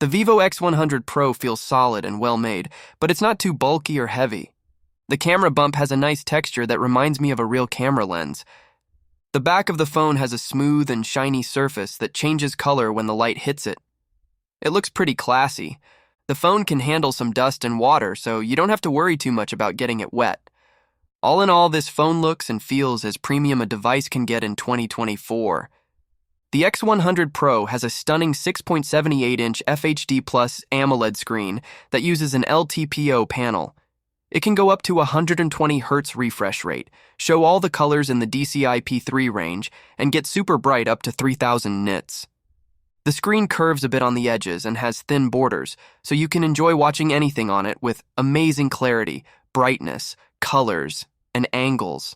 The Vivo X100 Pro feels solid and well made, but it's not too bulky or heavy. The camera bump has a nice texture that reminds me of a real camera lens. The back of the phone has a smooth and shiny surface that changes color when the light hits it. It looks pretty classy. The phone can handle some dust and water, so you don't have to worry too much about getting it wet. All in all, this phone looks and feels as premium a device can get in 2024. The X100 Pro has a stunning 6.78-inch FHD Plus AMOLED screen that uses an LTPO panel. It can go up to 120 Hz refresh rate, show all the colors in the DCI-P3 range, and get super bright up to 3000 nits. The screen curves a bit on the edges and has thin borders, so you can enjoy watching anything on it with amazing clarity, brightness, colors, and angles.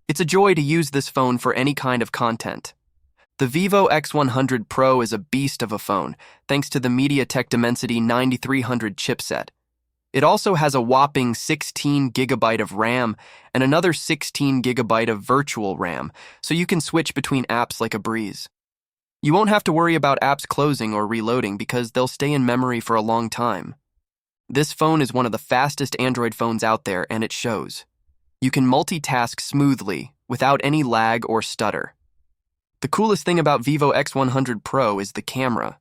It's a joy to use this phone for any kind of content. The Vivo X100 Pro is a beast of a phone, thanks to the MediaTek Dimensity 9300 chipset. It also has a whopping 16 GB of RAM and another 16 GB of virtual RAM, so you can switch between apps like a breeze. You won't have to worry about apps closing or reloading because they'll stay in memory for a long time. This phone is one of the fastest Android phones out there, and it shows. You can multitask smoothly, without any lag or stutter. The coolest thing about Vivo X100 Pro is the camera.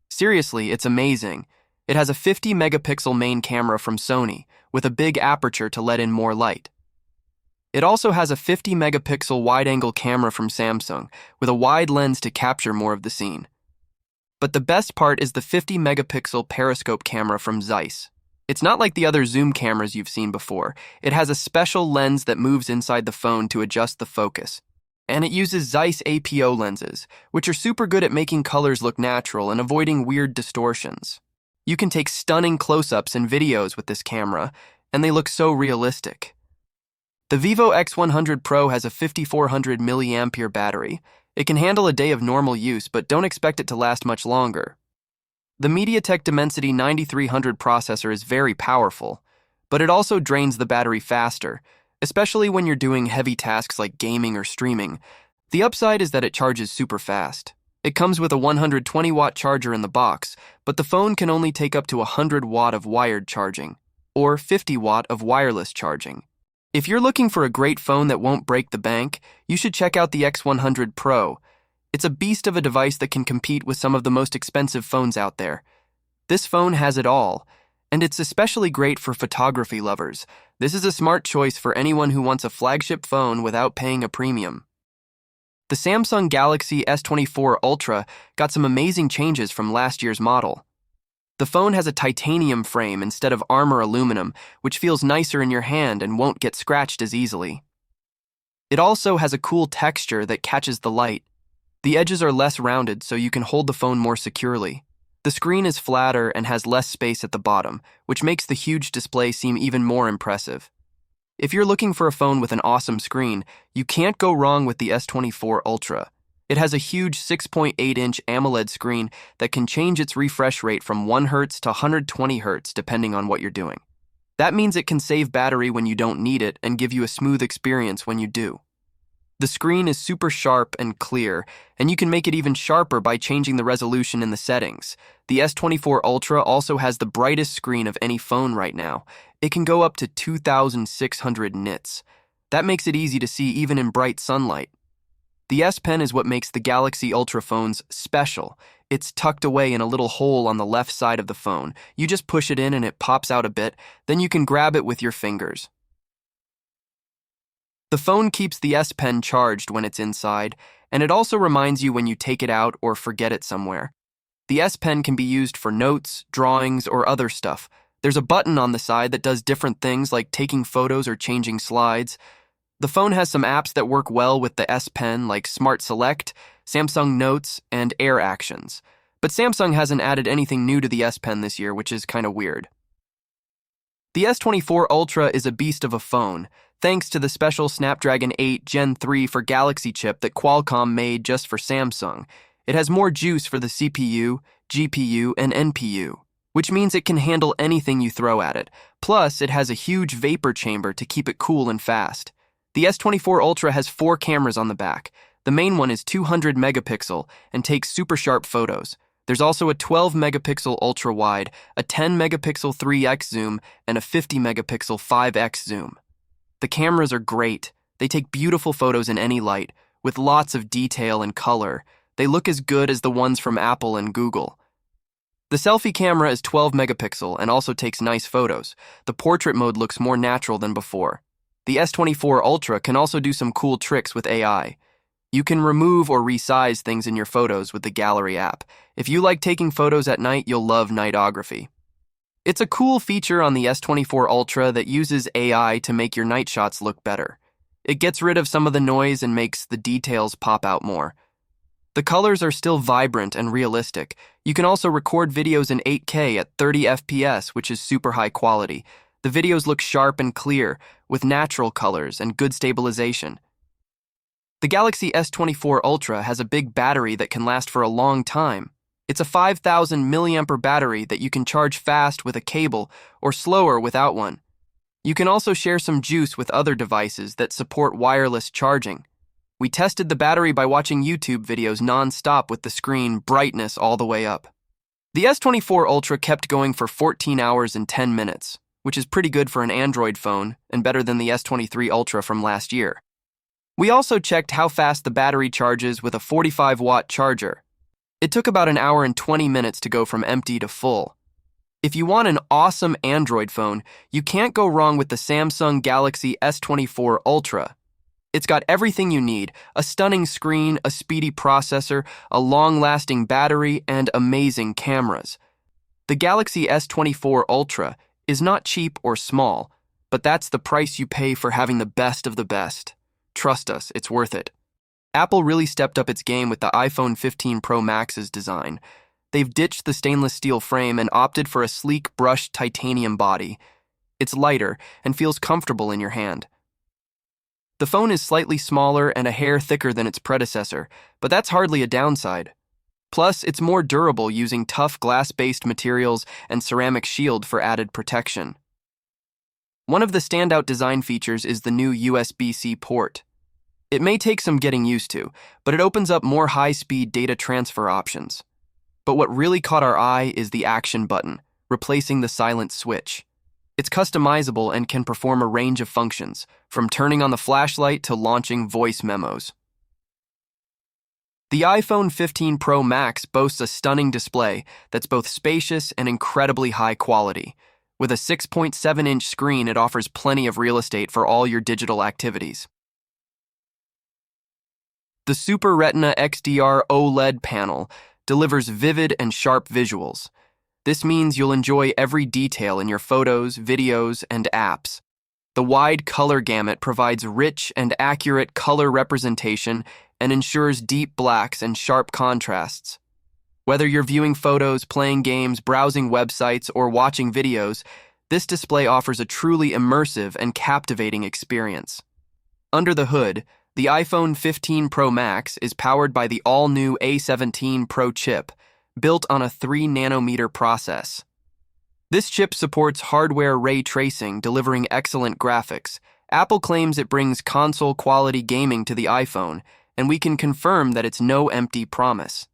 Seriously, it's amazing. It has a 50-megapixel main camera from Sony, with a big aperture to let in more light. It also has a 50-megapixel wide-angle camera from Samsung, with a wide lens to capture more of the scene. But the best part is the 50-megapixel periscope camera from Zeiss. It's not like the other zoom cameras you've seen before. It has a special lens that moves inside the phone to adjust the focus. And it uses Zeiss APO lenses, which are super good at making colors look natural and avoiding weird distortions. You can take stunning close-ups and videos with this camera, and they look so realistic. The Vivo X100 Pro has a 5400 mAh battery. It can handle a day of normal use, but don't expect it to last much longer. The MediaTek Dimensity 9300 processor is very powerful, but it also drains the battery faster, especially when you're doing heavy tasks like gaming or streaming. The upside is that it charges super fast. It comes with a 120-watt charger in the box, but the phone can only take up to 100 watt of wired charging, or 50 watt of wireless charging. If you're looking for a great phone that won't break the bank, you should check out the X100 Pro. It's a beast of a device that can compete with some of the most expensive phones out there. This phone has it all, and it's especially great for photography lovers. This is a smart choice for anyone who wants a flagship phone without paying a premium. The Samsung Galaxy S24 Ultra got some amazing changes from last year's model. The phone has a titanium frame instead of armor aluminum, which feels nicer in your hand and won't get scratched as easily. It also has a cool texture that catches the light. The edges are less rounded, so you can hold the phone more securely. The screen is flatter and has less space at the bottom, which makes the huge display seem even more impressive. If you're looking for a phone with an awesome screen, you can't go wrong with the S24 Ultra. It has a huge 6.8-inch AMOLED screen that can change its refresh rate from 1 Hz to 120 Hz depending on what you're doing. That means it can save battery when you don't need it and give you a smooth experience when you do. The screen is super sharp and clear, and you can make it even sharper by changing the resolution in the settings. The S24 Ultra also has the brightest screen of any phone right now. It can go up to 2600 nits. That makes it easy to see even in bright sunlight. The S Pen is what makes the Galaxy Ultra phones special. It's tucked away in a little hole on the left side of the phone. You just push it in and it pops out a bit, then you can grab it with your fingers. The phone keeps the S Pen charged when it's inside, and it also reminds you when you take it out or forget it somewhere. The S Pen can be used for notes, drawings, or other stuff. There's a button on the side that does different things like taking photos or changing slides. The phone has some apps that work well with the S Pen like Smart Select, Samsung Notes, and Air Actions. But Samsung hasn't added anything new to the S Pen this year, which is kind of weird. The S24 Ultra is a beast of a phone, thanks to the special Snapdragon 8 Gen 3 for Galaxy chip that Qualcomm made just for Samsung. It has more juice for the CPU, GPU, and NPU, which means it can handle anything you throw at it. Plus, it has a huge vapor chamber to keep it cool and fast. The S24 Ultra has 4 cameras on the back. The main one is 200 megapixel and takes super sharp photos. There's also a 12-megapixel ultra-wide, a 10-megapixel 3x zoom, and a 50-megapixel 5x zoom. The cameras are great. They take beautiful photos in any light, with lots of detail and color. They look as good as the ones from Apple and Google. The selfie camera is 12 megapixel and also takes nice photos. The portrait mode looks more natural than before. The S24 Ultra can also do some cool tricks with AI. You can remove or resize things in your photos with the Gallery app. If you like taking photos at night, you'll love nightography. It's a cool feature on the S24 Ultra that uses AI to make your night shots look better. It gets rid of some of the noise and makes the details pop out more. The colors are still vibrant and realistic. You can also record videos in 8K at 30 FPS, which is super high quality. The videos look sharp and clear, with natural colors and good stabilization. The Galaxy S24 Ultra has a big battery that can last for a long time. It's a 5,000 milliampere battery that you can charge fast with a cable or slower without one. You can also share some juice with other devices that support wireless charging. We tested the battery by watching YouTube videos non-stop with the screen brightness all the way up. The S24 Ultra kept going for 14 hours and 10 minutes, which is pretty good for an Android phone and better than the S23 Ultra from last year. We also checked how fast the battery charges with a 45-watt charger. It took about an hour and 20 minutes to go from empty to full. If you want an awesome Android phone, you can't go wrong with the Samsung Galaxy S24 Ultra. It's got everything you need: a stunning screen, a speedy processor, a long-lasting battery, and amazing cameras. The Galaxy S24 Ultra is not cheap or small, but that's the price you pay for having the best of the best. Trust us, it's worth it. Apple really stepped up its game with the iPhone 15 Pro Max's design. They've ditched the stainless steel frame and opted for a sleek brushed titanium body. It's lighter and feels comfortable in your hand. The phone is slightly smaller and a hair thicker than its predecessor, but that's hardly a downside. Plus, it's more durable using tough glass-based materials and ceramic shield for added protection. One of the standout design features is the new USB-C port. It may take some getting used to, but it opens up more high-speed data transfer options. But what really caught our eye is the action button, replacing the silent switch. It's customizable and can perform a range of functions, from turning on the flashlight to launching voice memos. The iPhone 15 Pro Max boasts a stunning display that's both spacious and incredibly high quality. With a 6.7-inch screen, it offers plenty of real estate for all your digital activities. The Super Retina XDR OLED panel delivers vivid and sharp visuals. This means you'll enjoy every detail in your photos, videos, and apps. The wide color gamut provides rich and accurate color representation and ensures deep blacks and sharp contrasts. Whether you're viewing photos, playing games, browsing websites, or watching videos, this display offers a truly immersive and captivating experience. Under the hood, the iPhone 15 Pro Max is powered by the all-new A17 Pro chip, built on a 3-nanometer process. This chip supports hardware ray tracing, delivering excellent graphics. Apple claims it brings console-quality gaming to the iPhone, and we can confirm that it's no empty promise.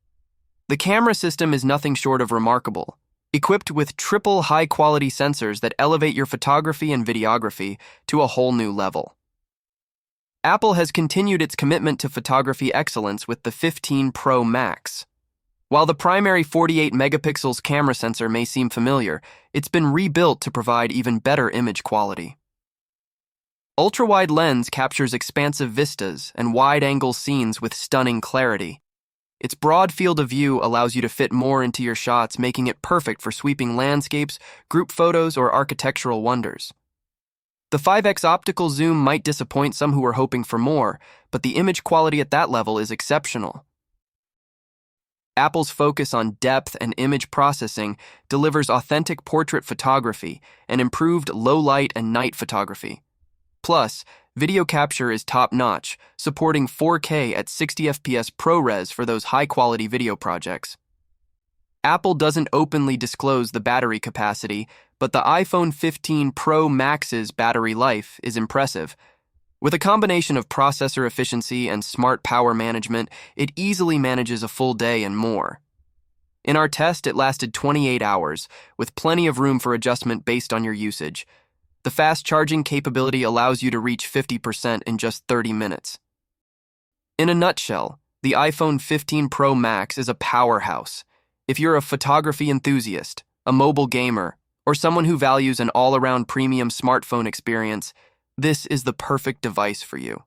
The camera system is nothing short of remarkable, equipped with triple high-quality sensors that elevate your photography and videography to a whole new level. Apple has continued its commitment to photography excellence with the 15 Pro Max. While the primary 48 megapixels camera sensor may seem familiar, it's been rebuilt to provide even better image quality. Ultra-wide lens captures expansive vistas and wide-angle scenes with stunning clarity. Its broad field of view allows you to fit more into your shots, making it perfect for sweeping landscapes, group photos, or architectural wonders. The 5x optical zoom might disappoint some who are hoping for more, but the image quality at that level is exceptional. Apple's focus on depth and image processing delivers authentic portrait photography and improved low-light and night photography. Plus, video capture is top-notch, supporting 4K at 60 FPS ProRes for those high-quality video projects. Apple doesn't openly disclose the battery capacity, but the iPhone 15 Pro Max's battery life is impressive. With a combination of processor efficiency and smart power management, it easily manages a full day and more. In our test, it lasted 28 hours, with plenty of room for adjustment based on your usage. The fast charging capability allows you to reach 50% in just 30 minutes. In a nutshell, the iPhone 15 Pro Max is a powerhouse. If you're a photography enthusiast, a mobile gamer, or someone who values an all-around premium smartphone experience, this is the perfect device for you.